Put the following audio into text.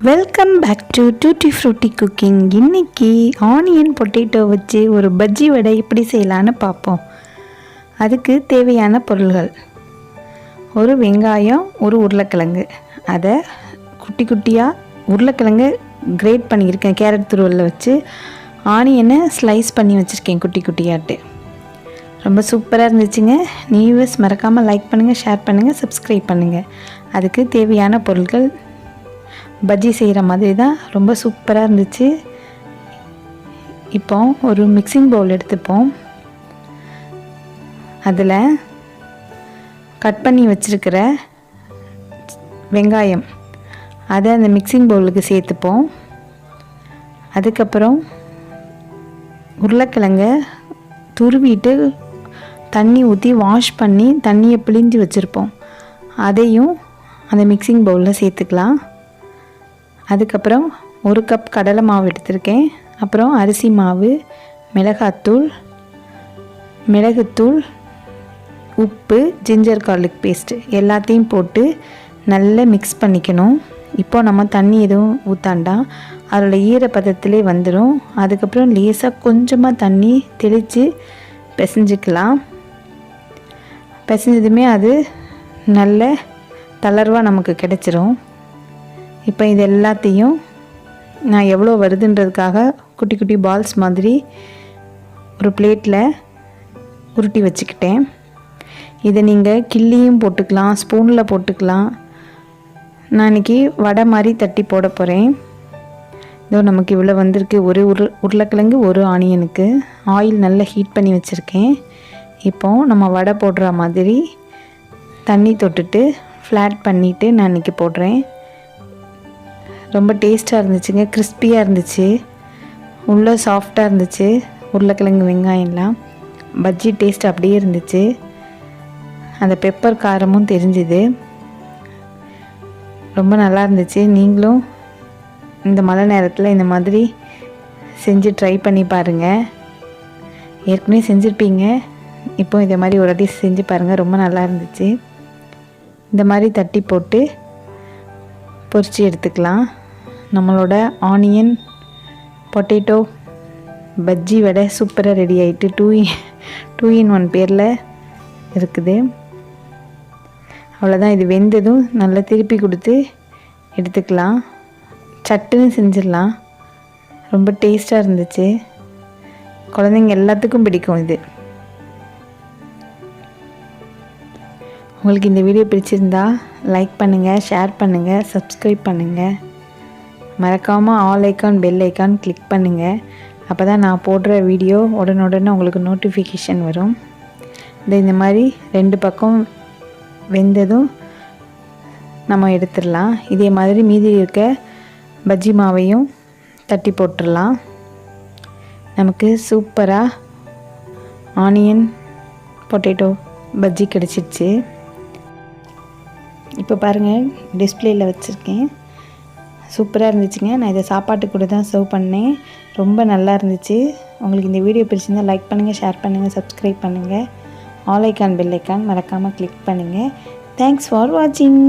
Welcome back to Tutti Frutti cooking. இன்றைக்கி onion potato வச்சு ஒரு பஜ்ஜி வடை எப்படி செய்யலான்னு பார்ப்போம். அதுக்கு தேவையான பொருள்கள்: ஒரு வெங்காயம், ஒரு உருளைக்கிழங்கு. அதை குட்டி குட்டியாக உருளைக்கிழங்கு கிரேட் பண்ணியிருக்கேன் கேரட் துருவலில் வச்சு. ஆனியனை ஸ்லைஸ் பண்ணி வச்சுருக்கேன் குட்டி குட்டியாட்டு. ரொம்ப சூப்பராக இருந்துச்சுங்க. நியூஸ் மறக்காமல் லைக் பண்ணுங்கள், ஷேர் பண்ணுங்கள், சப்ஸ்கிரைப் பண்ணுங்கள். அதுக்கு தேவையான பொருட்கள் பஜ்ஜி செய்கிற மாதிரி தான், ரொம்ப சூப்பராக இருந்துச்சு. இப்போ ஒரு மிக்சிங் பவுல் எடுத்துப்போம். அதில் கட் பண்ணி வச்சுருக்கிற வெங்காயம் அதை அந்த மிக்சிங் பவுலுக்கு சேர்த்துப்போம். அதுக்கப்புறம் உருளைக்கிழங்க துருவிட்டு தண்ணி ஊற்றி வாஷ் பண்ணி தண்ணியை பிழிஞ்சு வச்சுருப்போம். அதையும் அந்த மிக்சிங் பவுலில் சேர்த்துக்கலாம். அதுக்கப்புறம் ஒரு கப் கடலை மாவு எடுத்திருக்கேன். அப்புறம் அரிசி மாவு, மிளகாத்தூள், மிளகுத்தூள், உப்பு, ஜிஞ்சர் கார்லிக் பேஸ்ட்டு எல்லாத்தையும் போட்டு நல்லா மிக்ஸ் பண்ணிக்கணும். இப்போது நம்ம தண்ணி எதுவும் ஊற்றாண்டா, அதோட ஈரப்பதத்திலே வந்துடும். அதுக்கப்புறம் லேசாக கொஞ்சமாக தண்ணி தெளித்து பிசைஞ்சிக்கலாம். பிசைஞ்சதுமே அது நல்ல தளர்வாக நமக்கு கிடச்சிரும். இப்போ இது எல்லாத்தையும் நான் எவ்வளோ வருதுன்றதுக்காக குட்டி குட்டி பால்ஸ் மாதிரி ஒரு பிளேட்டில் உருட்டி வச்சுக்கிட்டேன். இதை நீங்கள் கிள்ளியும் போட்டுக்கலாம், ஸ்பூனில் போட்டுக்கலாம். நான் இன்றைக்கி வடை மாதிரி தட்டி போட போகிறேன். இதோ நமக்கு இவ்வளோ வந்திருக்கு. ஒரு உருளைக்கிழங்கு, ஒரு ஆனியனுக்கு. ஆயில் நல்லா ஹீட் பண்ணி வச்சுருக்கேன். இப்போது நம்ம வடை போடுற மாதிரி தண்ணி தொட்டுட்டு ஃப்ளாட் பண்ணிவிட்டு நான் இன்றைக்கி போடுறேன். ரொம்ப டேஸ்ட்டாக இருந்துச்சுங்க. கிறிஸ்பியாக இருந்துச்சு, உள்ளே சாஃப்டாக இருந்துச்சு. உருளைக்கிழங்கு வெங்காயம்லாம் பஜ்ஜி டேஸ்ட் அப்படியே இருந்துச்சு. அந்த பெப்பர் காரமும் தெரிஞ்சுது. ரொம்ப நல்லா இருந்துச்சு. நீங்களும் இந்த மழை நேரத்தில் இந்த மாதிரி செஞ்சு ட்ரை பண்ணி பாருங்கள். ஏற்கனவே செஞ்சுருப்பீங்க, இப்போ இதே மாதிரி ஒரு வாட்டி செஞ்சு பாருங்கள். ரொம்ப நல்லா இருந்துச்சு. இந்த மாதிரி தட்டி போட்டு பொரித்து எடுத்துக்கலாம். நம்மளோட ஆனியன் பொட்டேட்டோ பஜ்ஜி வடை சூப்பராக ரெடி ஆகிட்டு 2 in 1 பேரில் இருக்குது. அவ்வளோதான். இது வெந்ததும் நல்லா திருப்பி கொடுத்து எடுத்துக்கலாம். சட்டுன்னு செஞ்சிடலாம். ரொம்ப டேஸ்ட்டாக இருந்துச்சு. குழந்தைங்க எல்லாத்துக்கும் பிடிக்கும் இது. உங்களுக்கு இந்த வீடியோ பிடிச்சிருந்தா லைக் பண்ணுங்கள், ஷேர் பண்ணுங்கள், சப்ஸ்கிரைப் பண்ணுங்கள். மறக்காமல் all icon, bell icon click பண்ணுங்கள். அப்போ தான் நான் போடுற வீடியோ உடனுடனே உங்களுக்கு நோட்டிஃபிகேஷன் வரும். இந்த மாதிரி 2 பக்கம் வெந்ததும் நம்ம எடுத்துடலாம். இதே மாதிரி மீதி இருக்க பஜ்ஜி மாவையும் தட்டி போட்டுடலாம். நமக்கு சூப்பராக ஆனியன் பொட்டேட்டோ பஜ்ஜி கிடச்சிடுச்சு. இப்போ பாருங்கள், டிஸ்பிளேயில் வச்சுருக்கேன். சூப்பராக இருந்துச்சுங்க. நான் இதை சாப்பாட்டு கூட தான் சர்வ் பண்ணேன். ரொம்ப நல்லா இருந்துச்சு. உங்களுக்கு இந்த வீடியோ பிடிச்சிருந்தால் லைக் பண்ணுங்கள், ஷேர் பண்ணுங்கள், சப்ஸ்கிரைப் பண்ணுங்கள். ஆல் ஐக்கான், பெல் ஐக்கான் மறக்காமல் கிளிக் பண்ணுங்கள். தேங்க்ஸ் ஃபார் வாட்சிங்.